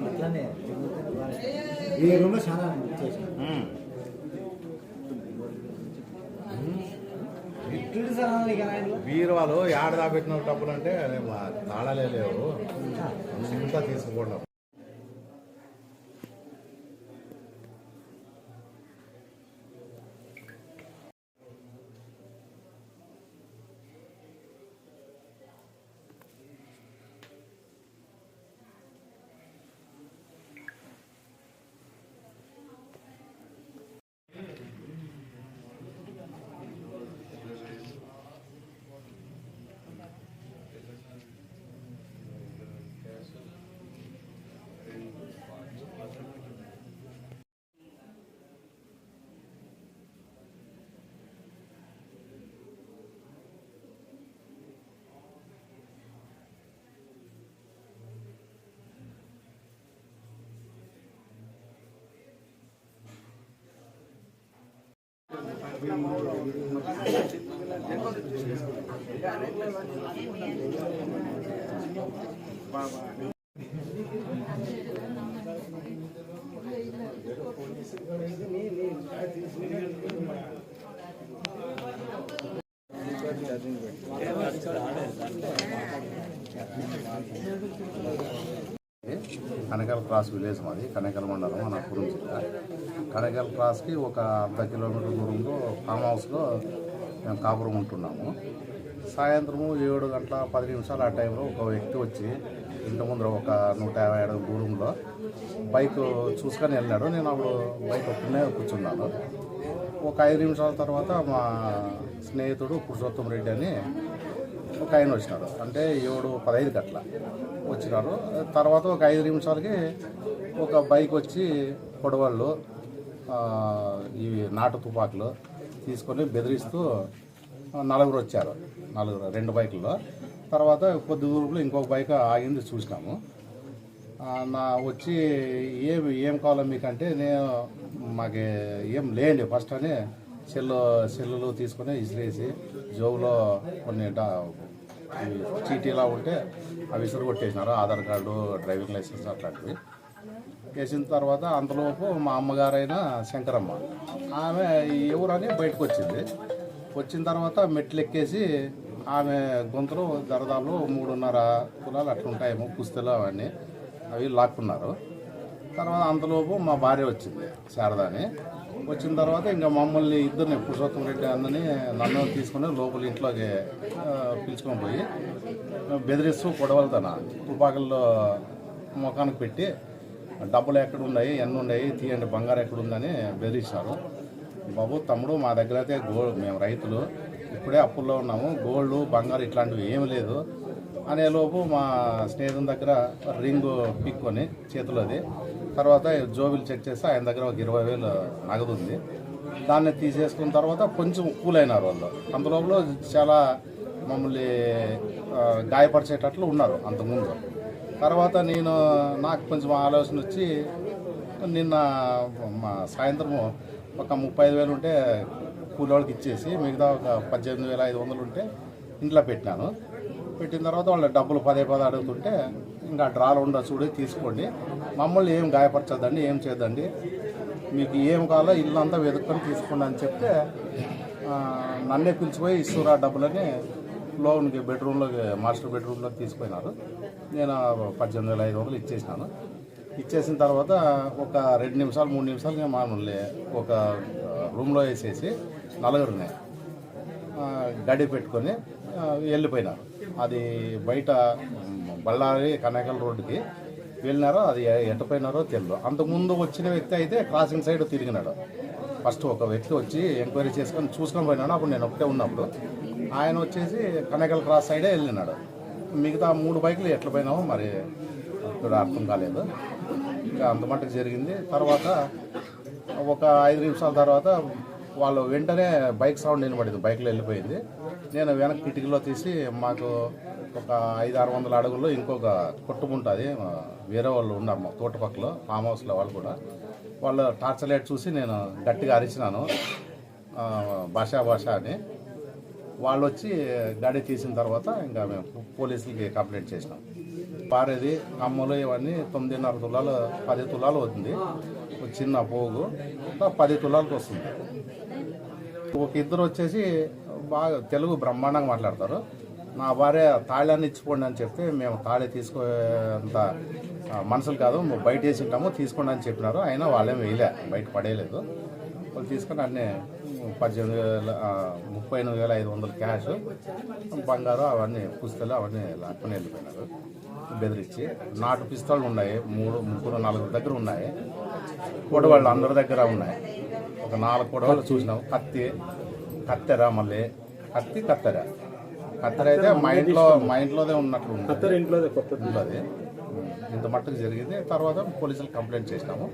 అట్లానే ఈ రూమ్లో చాలా బీరువాలు ఏడ దాపెట్టిన డబ్బులు అంటే తాళాలే లేవు అంతా తీసుకుపోవడం. కనకల్ క్రాస్ విలేజ్ మాది, కనకల్ మండలం, అనంతపురం జిల్లా. కనకల్ క్రాస్కి ఒక అర్ధ కిలోమీటర్ దూరంలో ఫామ్ హౌస్లో మేము కాపురం ఉంటున్నాము. సాయంత్రము 7 గంటల 10 నిమిషాలు ఆ టైంలో ఒక వ్యక్తి వచ్చి ఇంటి ముందర ఒక 150 అడుగుల దూరంలో బైక్ చూసుకొని వెళ్ళాడు. నేను అప్పుడు బైక్ ఒక్కనే కూర్చున్నాను. ఒక 5 నిమిషాల తర్వాత మా స్నేహితుడు పురుషోత్తం రెడ్డి అని ఒక ఆయన వచ్చినాడు. అంటే 7:15 గట్ల వచ్చినారు. తర్వాత ఒక 5 నిమిషాలకి ఒక బైక్ వచ్చి పొడవాళ్ళు ఇవి నాటు తుపాకులు తీసుకొని బెదిరిస్తూ 4 వచ్చారు. 2 బైకుల్లో. తర్వాత కొద్ది దూరంలో ఇంకొక బైక్ ఆగింది చూసినాము. వచ్చి ఏం కావాలో మీకంటే నేను మాకు ఏం లేండి ఫస్ట్ అని సెల్లులు తీసుకొని ఇసిరేసి జోబులో కొన్ని చీటీలా ఉంటే అవి విసురు కొట్టేసినారు. ఆధార్ కార్డు, డ్రైవింగ్ లైసెన్స్ అట్లాంటివి వేసిన తర్వాత అంతలోపు మా అమ్మగారైన శంకరమ్మ ఆమె ఎవరని బయటకు వచ్చింది. వచ్చిన తర్వాత మెట్లు ఎక్కేసి ఆమె గొంతులు దరదాలు 3.5 తులాలు అట్లుంటాయేమో పుస్తలు అవన్నీ అవి లాక్కున్నారు. తర్వాత అంతలోపు మా భార్య వచ్చింది, శారదాని. వచ్చిన తర్వాత ఇంకా మమ్మల్ని ఇద్దరిని పురుషోత్తం రెడ్డి అన్నని నన్ను తీసుకుని లోపల ఇంట్లోకి పిలుచుకొని పోయి బెదిరిస్తూ పొడవలతన తుపాకుల్లో ముఖానికి పెట్టి డబ్బులు ఎక్కడ ఉన్నాయి, ఎన్ని ఉన్నాయి, తీయండి బంగారం ఎక్కడ ఉందని బెదిరించారు. బాబు తమ్ముడు మా దగ్గర అయితే మేము రైతులు ఇప్పుడే అప్పుల్లో ఉన్నాము, గోల్డ్ బంగారం ఇట్లాంటివి ఏమి లేదు అనేలోపు మా స్నేహితుని దగ్గర రింగు పిక్కొని చేతిలోది. తర్వాత జోబులు చెక్ చేస్తే ఆయన దగ్గర ఒక 20,000 నగదు ఉంది. దాన్ని తీసేసుకున్న తర్వాత కొంచెం కూలైనారు వాళ్ళు. అంతలోపల చాలా మమ్మల్ని గాయపరిచేటట్లు ఉన్నారు అంతకుముందు. తర్వాత నాకు కొంచెం ఆలోచన వచ్చి నిన్న మా సాయంత్రము ఒక 35,000 ఉంటే కూలి వాళ్ళకి ఇచ్చేసి మిగతా ఒక 18,500 ఉంటే ఇంట్లో పెట్టినాను. పెట్టిన తర్వాత వాళ్ళ డబ్బులు పదే అడుగుతుంటే ఇంకా డ్రాలు ఉండ చూడి తీసుకోండి, మమ్మల్ని ఏం గాయపరచద్దండి, ఏం చేయద్దండి, మీకు ఏం కావాలో ఇల్లు అంతా వెతుక్కొని తీసుకోండి అని చెప్తే నన్నే పిలిచిపోయి ఇస్తురా డబ్బులని లోన్కి బెడ్రూమ్లోకి మాస్టర్ బెడ్రూమ్లోకి తీసుకుపోయినారు. నేను 18,500 ఇచ్చేసినాను. ఇచ్చేసిన తర్వాత ఒక 2 నిమిషాలు 3 నిమిషాలు మామూలు ఒక రూమ్లో వేసేసి 4 గడి పెట్టుకొని వెళ్ళిపోయినారు. అది బయట బళ్ళారి కనకల్ రోడ్డుకి వెళ్ళినారో అది ఎట్టపోయినారో తెలియదు. అంతకుముందు వచ్చిన వ్యక్తి అయితే క్రాసింగ్ సైడ్ తిరిగినాడు. ఫస్ట్ ఒక వ్యక్తి వచ్చి ఎంక్వైరీ చూసుకొని పోయినాడు. అప్పుడు నేను ఒకటే ఉన్నప్పుడు ఆయన వచ్చేసి కనకల్ క్రాస్ సైడే వెళ్ళినాడు. మిగతా 3 బైకులు ఎట్లా పోయినామో మరి ఇక్కడ అర్థం కాలేదు. ఇంకా అంత మట్టుకు జరిగింది. తర్వాత ఒక 5 నిమిషాల తర్వాత వాళ్ళు వెంటనే బైక్ సౌండ్ వినబడింది, బైక్లో వెళ్ళిపోయింది. నేను వెనక్కి కిటికీలో తీసి మాకు ఒక 500-600 అడుగుల్లో ఇంకొక కుటుంబం ఉంటుంది, వేరే వాళ్ళు ఉన్నారు మా తోటపక్కలో ఫామ్ హౌస్లో. వాళ్ళు టార్చర్ లైట్ చూసి నేను గట్టిగా అరిచినాను భాష అని. వాళ్ళు వచ్చి గాడి తీసిన తర్వాత ఇంకా మేము పోలీసులకి కంప్లైంట్ చేసినాం. పారేది కమ్మలు ఇవన్నీ 9.5 తులాలు 10 తులాలు అవుతుంది. ఒక చిన్న పోగు 10 తులాలకు వస్తుంది. ఒక ఇద్దరు వచ్చేసి బాగా తెలుగు బ్రహ్మాండంగా మాట్లాడతారు. నా భార్య తాళాన్ని ఇచ్చిపోండి అని చెప్తే మేము తాళి తీసుకోంత మనుషులు కాదు, బయట వేసి ఉంటాము తీసుకోండి అని చెప్పినారు. అయినా వాళ్ళేం వేయలే, బయట పడేయలేదు. వాళ్ళు తీసుకొని అన్నీ 38,500 క్యాష్, బంగారు అవన్నీ పుస్తలు అవన్నీ లాక్కొని వెళ్ళిపోయినారు బెదిరించి. నాటు పిస్తోళ్ళు ఉన్నాయి, 3-4 దగ్గర ఉన్నాయి. కొడవాళ్ళు అందరి దగ్గర ఉన్నాయి. ఒక 4 కొడవాళ్ళు చూసినాం. కత్తెర మళ్ళీ కత్తెర అయితే మా ఇంట్లోనే ఉన్నట్లు ఉంటుంది. ఇంత మట్టుకు జరిగింది. తర్వాత పోలీసులు కంప్లైంట్ చేసినాము.